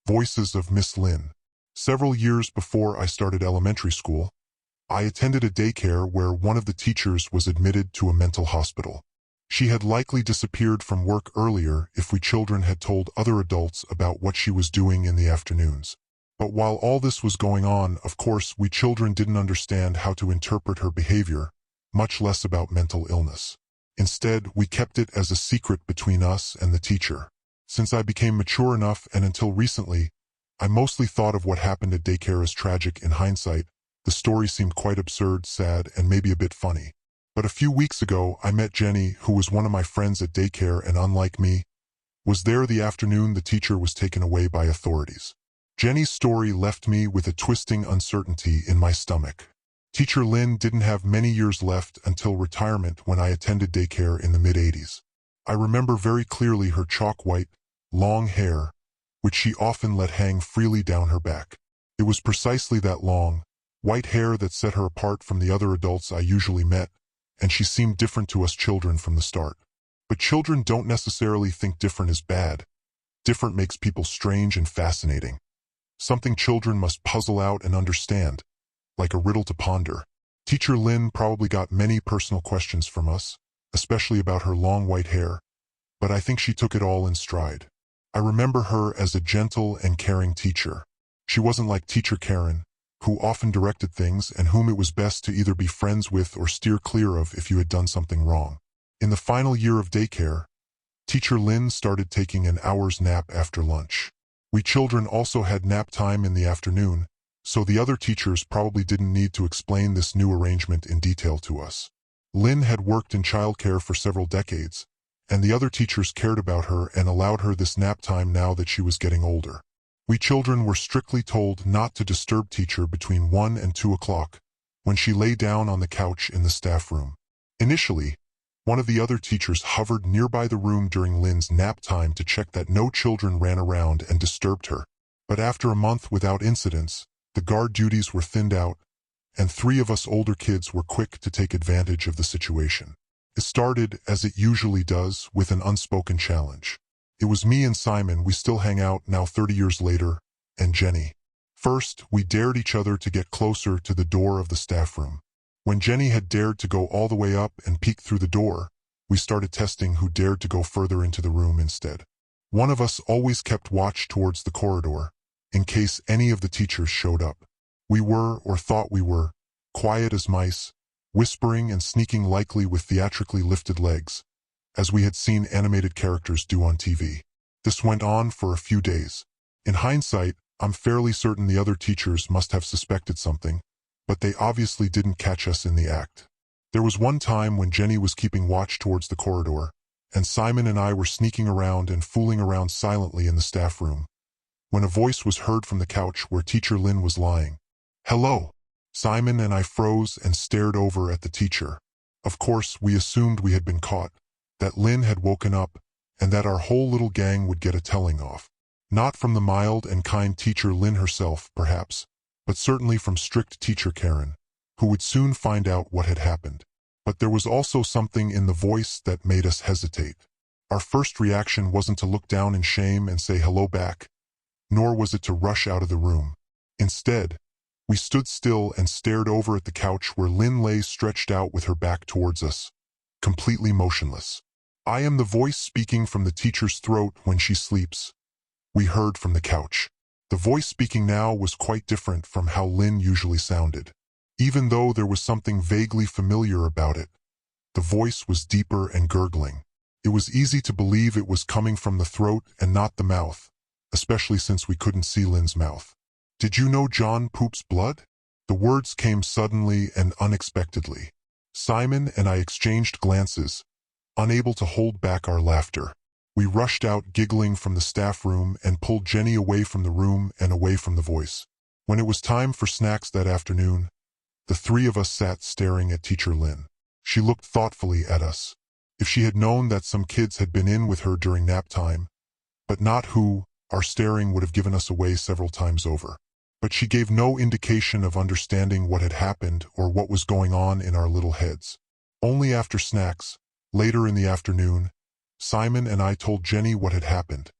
Voices of Miss Linn. Several years before I started elementary school, I attended a daycare where one of the teachers was admitted to a mental hospital. She had likely disappeared from work earlier if we children had told other adults about what she was doing in the afternoons. But while all this was going on, of course, we children didn't understand how to interpret her behavior, much less about mental illness. Instead, we kept it as a secret between us and the teacher. Since I became mature enough and until recently, I mostly thought of what happened at daycare as tragic. In hindsight, the story seemed quite absurd, sad, and maybe a bit funny. But a few weeks ago, I met Jenny, who was one of my friends at daycare and, unlike me, was there the afternoon the teacher was taken away by authorities. Jenny's story left me with a twisting uncertainty in my stomach. Teacher Linn didn't have many years left until retirement when I attended daycare in the mid-80s. I remember very clearly her chalk-white, long hair, which she often let hang freely down her back. It was precisely that long, white hair that set her apart from the other adults I usually met, and she seemed different to us children from the start. But children don't necessarily think different is bad. Different makes people strange and fascinating. Something children must puzzle out and understand, like a riddle to ponder. Teacher Linn probably got many personal questions from us, especially about her long white hair, but I think she took it all in stride. I remember her as a gentle and caring teacher. She wasn't like Teacher Karen, who often directed things and whom it was best to either be friends with or steer clear of if you had done something wrong. In the final year of daycare, Teacher Linn started taking an hour's nap after lunch. We children also had nap time in the afternoon, so the other teachers probably didn't need to explain this new arrangement in detail to us. Linn had worked in childcare for several decades, and the other teachers cared about her and allowed her this nap time now that she was getting older. We children were strictly told not to disturb teacher between 1 and 2 o'clock, when she lay down on the couch in the staff room. Initially, one of the other teachers hovered nearby the room during Linn's nap time to check that no children ran around and disturbed her. But after a month without incidents, the guard duties were thinned out, and 3 of us older kids were quick to take advantage of the situation. It started, as it usually does, with an unspoken challenge. It was me and Simon, we still hang out now 30 years later, and Jenny. First, we dared each other to get closer to the door of the staff room. When Jenny had dared to go all the way up and peek through the door, we started testing who dared to go further into the room instead. One of us always kept watch towards the corridor, in case any of the teachers showed up. We were, or thought we were, quiet as mice, whispering and sneaking likely with theatrically lifted legs, as we had seen animated characters do on TV. This went on for a few days. In hindsight, I'm fairly certain the other teachers must have suspected something, but they obviously didn't catch us in the act. There was one time when Jenny was keeping watch towards the corridor, and Simon and I were sneaking around and fooling around silently in the staff room, when a voice was heard from the couch where Teacher Linn was lying. "Hello!" Simon and I froze and stared over at the teacher. Of course, we assumed we had been caught, that Linn had woken up, and that our whole little gang would get a telling off. Not from the mild and kind Teacher Linn herself, perhaps, but certainly from strict Teacher Karen, who would soon find out what had happened. But there was also something in the voice that made us hesitate. Our first reaction wasn't to look down in shame and say hello back, nor was it to rush out of the room. Instead, we stood still and stared over at the couch where Linn lay stretched out with her back towards us, completely motionless. "I am the voice speaking from the teacher's throat when she sleeps," we heard from the couch. The voice speaking now was quite different from how Linn usually sounded. Even though there was something vaguely familiar about it, the voice was deeper and gurgling. It was easy to believe it was coming from the throat and not the mouth, especially since we couldn't see Linn's mouth. "Did you know John poops blood?" The words came suddenly and unexpectedly. Simon and I exchanged glances, unable to hold back our laughter. We rushed out giggling from the staff room and pulled Jenny away from the room and away from the voice. When it was time for snacks that afternoon, the 3 of us sat staring at Teacher Linn. She looked thoughtfully at us. If she had known that some kids had been in with her during nap time, but not who, our staring would have given us away several times over. But she gave no indication of understanding what had happened or what was going on in our little heads. Only after snacks, later in the afternoon, Simon and I told Jenny what had happened.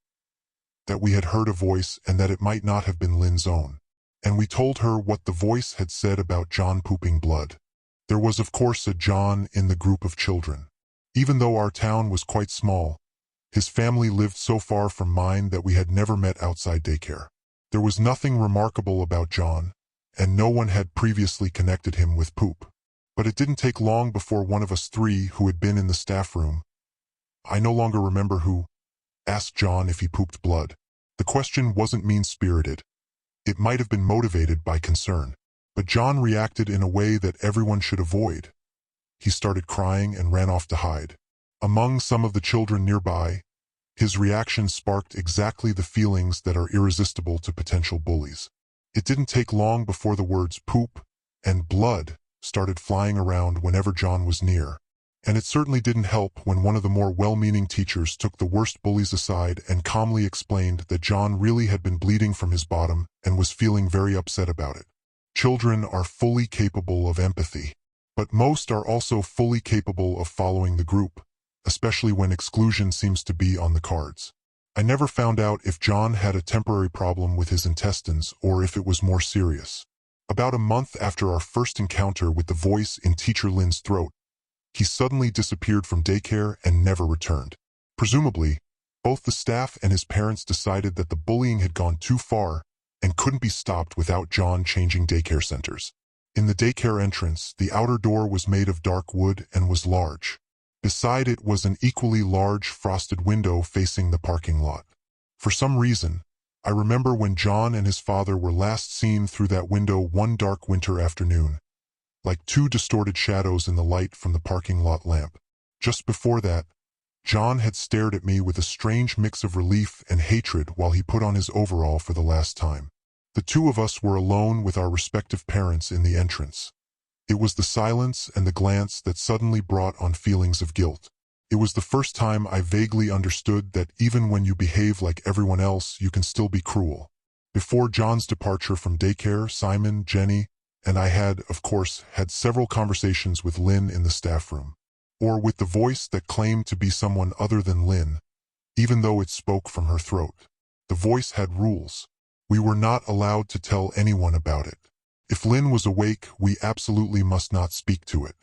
that we had heard a voice and that it might not have been Linn's own. And we told her what the voice had said about John pooping blood. There was of course a John in the group of children. Even though our town was quite small, his family lived so far from mine that we had never met outside daycare. There was nothing remarkable about John, and no one had previously connected him with poop. But it didn't take long before one of us three who had been in the staff room, I no longer remember who, asked John if he pooped blood. The question wasn't mean-spirited. It might have been motivated by concern. But John reacted in a way that everyone should avoid. He started crying and ran off to hide. Among some of the children nearby, his reaction sparked exactly the feelings that are irresistible to potential bullies. It didn't take long before the words poop and blood started flying around whenever John was near. And it certainly didn't help when one of the more well-meaning teachers took the worst bullies aside and calmly explained that John really had been bleeding from his bottom and was feeling very upset about it. Children are fully capable of empathy, but most are also fully capable of following the group, especially when exclusion seems to be on the cards. I never found out if John had a temporary problem with his intestines or if it was more serious. About a month after our first encounter with the voice in Teacher Linn's throat, he suddenly disappeared from daycare and never returned. Presumably, both the staff and his parents decided that the bullying had gone too far and couldn't be stopped without John changing daycare centers. In the daycare entrance, the outer door was made of dark wood and was large. Beside it was an equally large frosted window facing the parking lot. For some reason, I remember when John and his father were last seen through that window one dark winter afternoon, like two distorted shadows in the light from the parking lot lamp. Just before that, John had stared at me with a strange mix of relief and hatred while he put on his overall for the last time. The two of us were alone with our respective parents in the entrance. It was the silence and the glance that suddenly brought on feelings of guilt. It was the first time I vaguely understood that even when you behave like everyone else, you can still be cruel. Before John's departure from daycare, Simon, Jenny, and I had, of course, had several conversations with Linn in the staff room, or with the voice that claimed to be someone other than Linn, even though it spoke from her throat. The voice had rules. We were not allowed to tell anyone about it. If Linn was awake, we absolutely must not speak to it.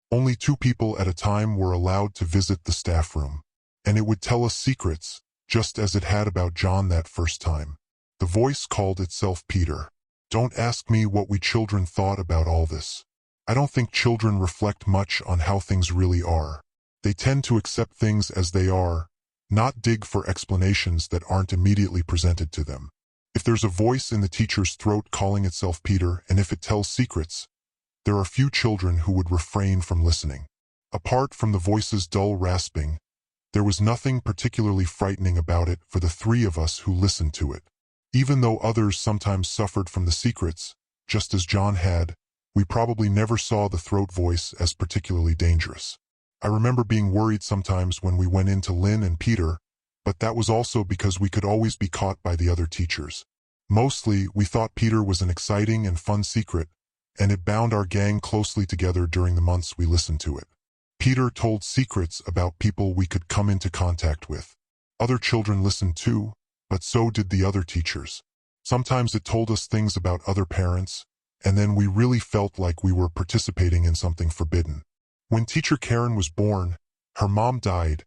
Only 2 people at a time were allowed to visit the staff room, and it would tell us secrets, just as it had about John that first time. The voice called itself Peter. Don't ask me what we children thought about all this. I don't think children reflect much on how things really are. They tend to accept things as they are, not dig for explanations that aren't immediately presented to them. If there's a voice in the teacher's throat calling itself Peter, and if it tells secrets, there are few children who would refrain from listening. Apart from the voice's dull rasping, there was nothing particularly frightening about it for the 3 of us who listened to it. Even though others sometimes suffered from the secrets, just as John had, we probably never saw the throat voice as particularly dangerous. I remember being worried sometimes when we went into Linn and Peter, but that was also because we could always be caught by the other teachers. Mostly, we thought Peter was an exciting and fun secret, and it bound our gang closely together during the months we listened to it. Peter told secrets about people we could come into contact with. Other children listened too, but so did the other teachers. Sometimes it told us things about other parents, and then we really felt like we were participating in something forbidden. When teacher Karen was born, her mom died,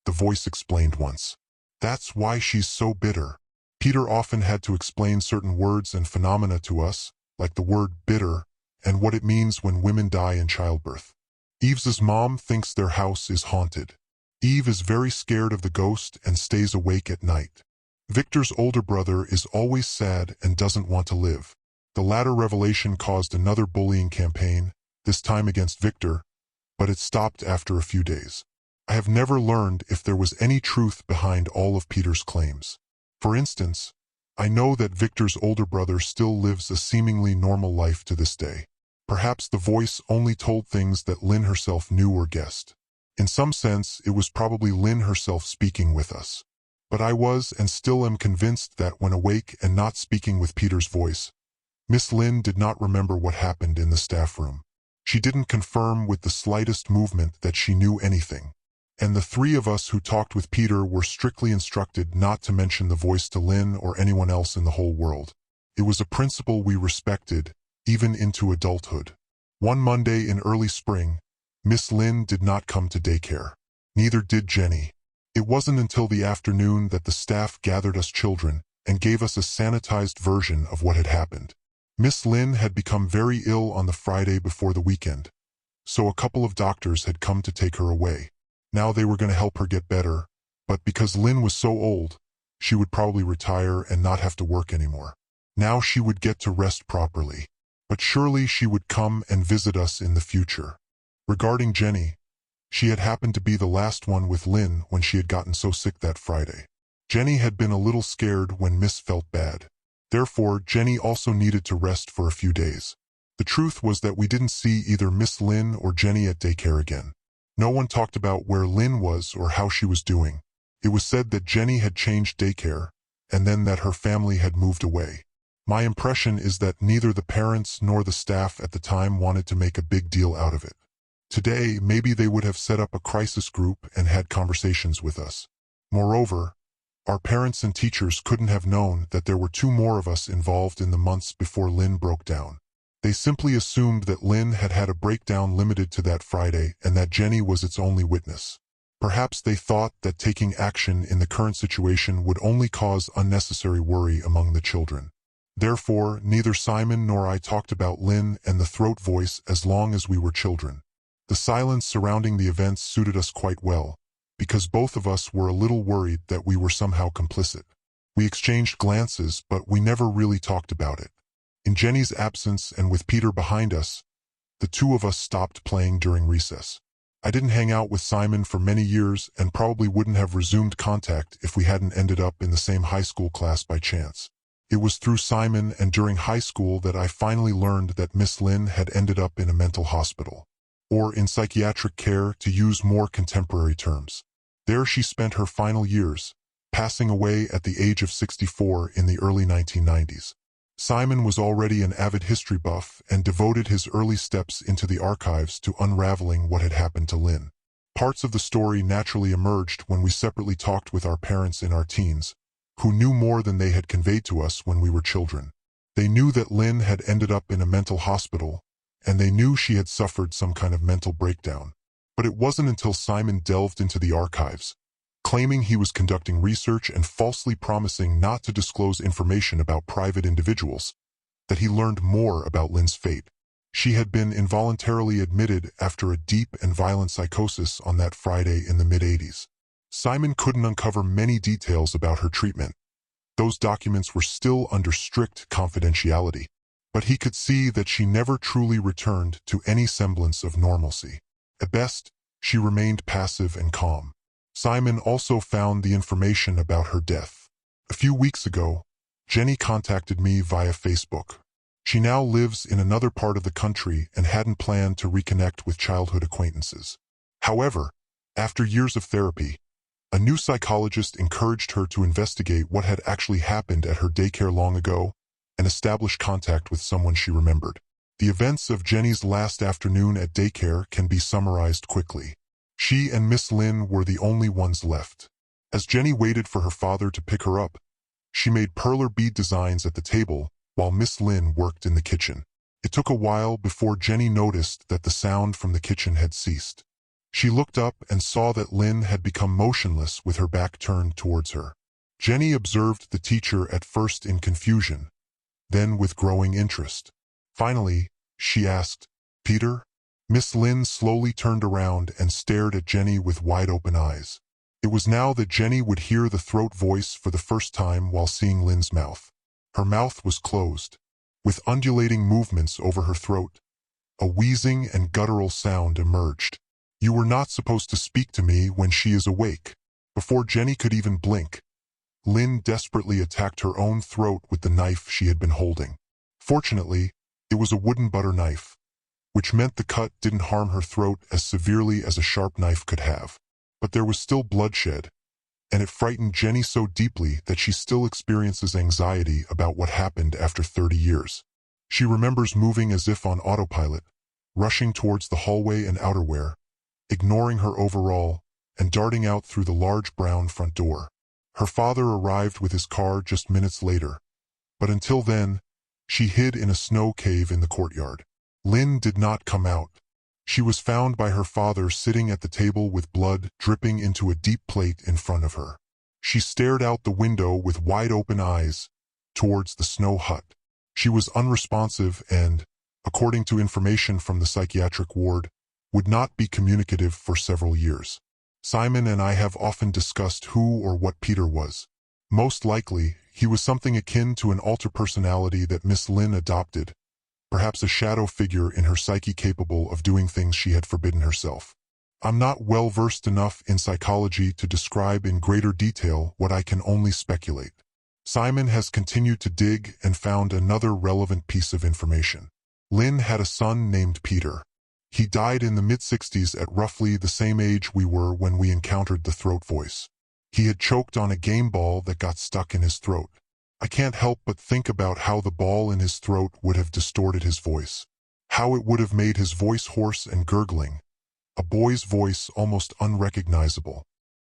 the voice explained once. That's why she's so bitter. Peter often had to explain certain words and phenomena to us, like the word bitter, and what it means when women die in childbirth. Eve's mom thinks their house is haunted. Eve is very scared of the ghost and stays awake at night. Victor's older brother is always sad and doesn't want to live. The latter revelation caused another bullying campaign, this time against Victor, but it stopped after a few days. I have never learned if there was any truth behind all of Peter's claims. For instance, I know that Victor's older brother still lives a seemingly normal life to this day. Perhaps the voice only told things that Linn herself knew or guessed. In some sense, it was probably Linn herself speaking with us. But I was and still am convinced that when awake and not speaking with Peter's voice, Miss Linn did not remember what happened in the staff room. She didn't confirm with the slightest movement that she knew anything. And the three of us who talked with Peter were strictly instructed not to mention the voice to Linn or anyone else in the whole world. It was a principle we respected, even into adulthood. One Monday in early spring, Miss Linn did not come to daycare. Neither did Jenny. It wasn't until the afternoon that the staff gathered us children and gave us a sanitized version of what had happened. Miss Linn had become very ill on the Friday before the weekend, so a couple of doctors had come to take her away. Now they were going to help her get better, but because Linn was so old, she would probably retire and not have to work anymore. Now she would get to rest properly, but surely she would come and visit us in the future. Regarding Jenny, she had happened to be the last one with Linn when she had gotten so sick that Friday. Jenny had been a little scared when Miss felt bad. Therefore, Jenny also needed to rest for a few days. The truth was that we didn't see either Miss Linn or Jenny at daycare again. No one talked about where Linn was or how she was doing. It was said that Jenny had changed daycare, and then that her family had moved away. My impression is that neither the parents nor the staff at the time wanted to make a big deal out of it. Today, maybe they would have set up a crisis group and had conversations with us. Moreover, our parents and teachers couldn't have known that there were two more of us involved in the months before Linn broke down. They simply assumed that Linn had had a breakdown limited to that Friday and that Jenny was its only witness. Perhaps they thought that taking action in the current situation would only cause unnecessary worry among the children. Therefore, neither Simon nor I talked about Linn and the throat voice as long as we were children. The silence surrounding the events suited us quite well, because both of us were a little worried that we were somehow complicit. We exchanged glances, but we never really talked about it. In Jenny's absence and with Peter behind us, the two of us stopped playing during recess. I didn't hang out with Simon for many years and probably wouldn't have resumed contact if we hadn't ended up in the same high school class by chance. It was through Simon and during high school that I finally learned that Miss Linn had ended up in a mental hospital, or in psychiatric care to use more contemporary terms. There she spent her final years, passing away at the age of 64 in the early 1990s. Simon was already an avid history buff and devoted his early steps into the archives to unraveling what had happened to Linn. Parts of the story naturally emerged when we separately talked with our parents in our teens, who knew more than they had conveyed to us when we were children. They knew that Linn had ended up in a mental hospital, and they knew she had suffered some kind of mental breakdown. But it wasn't until Simon delved into the archives, claiming he was conducting research and falsely promising not to disclose information about private individuals, that he learned more about Linn's fate. She had been involuntarily admitted after a deep and violent psychosis on that Friday in the mid-80s. Simon couldn't uncover many details about her treatment. Those documents were still under strict confidentiality, but he could see that she never truly returned to any semblance of normalcy. At best, she remained passive and calm. Simon also found the information about her death. A few weeks ago, Jenny contacted me via Facebook. She now lives in another part of the country and hadn't planned to reconnect with childhood acquaintances. However, after years of therapy, a new psychologist encouraged her to investigate what had actually happened at her daycare long ago and establish contact with someone she remembered. The events of Jenny's last afternoon at daycare can be summarized quickly. She and Miss Linn were the only ones left. As Jenny waited for her father to pick her up, she made perler bead designs at the table while Miss Linn worked in the kitchen. It took a while before Jenny noticed that the sound from the kitchen had ceased. She looked up and saw that Linn had become motionless with her back turned towards her. Jenny observed the teacher at first in confusion, then with growing interest. Finally, she asked, "Peter?" Miss Linn slowly turned around and stared at Jenny with wide-open eyes. It was now that Jenny would hear the throat voice for the first time while seeing Linn's mouth. Her mouth was closed, with undulating movements over her throat. A wheezing and guttural sound emerged. "You were not supposed to speak to me when she is awake." Before Jenny could even blink, Linn desperately attacked her own throat with the knife she had been holding. Fortunately, it was a wooden butter knife, which meant the cut didn't harm her throat as severely as a sharp knife could have. But there was still bloodshed, and it frightened Jenny so deeply that she still experiences anxiety about what happened after 30 years. She remembers moving as if on autopilot, rushing towards the hallway and outerwear, ignoring her overall, and darting out through the large brown front door. Her father arrived with his car just minutes later, but until then, she hid in a snow cave in the courtyard. Linn did not come out. She was found by her father sitting at the table with blood dripping into a deep plate in front of her. She stared out the window with wide-open eyes towards the snow hut. She was unresponsive and, according to information from the psychiatric ward, would not be communicative for several years. Simon and I have often discussed who or what Peter was. Most likely, he was something akin to an alter personality that Miss Linn adopted, perhaps a shadow figure in her psyche capable of doing things she had forbidden herself. I'm not well-versed enough in psychology to describe in greater detail what I can only speculate. Simon has continued to dig and found another relevant piece of information. Linn had a son named Peter. He died in the mid-60s at roughly the same age we were when we encountered the throat voice. He had choked on a game ball that got stuck in his throat. I can't help but think about how the ball in his throat would have distorted his voice. How it would have made his voice hoarse and gurgling. A boy's voice almost unrecognizable.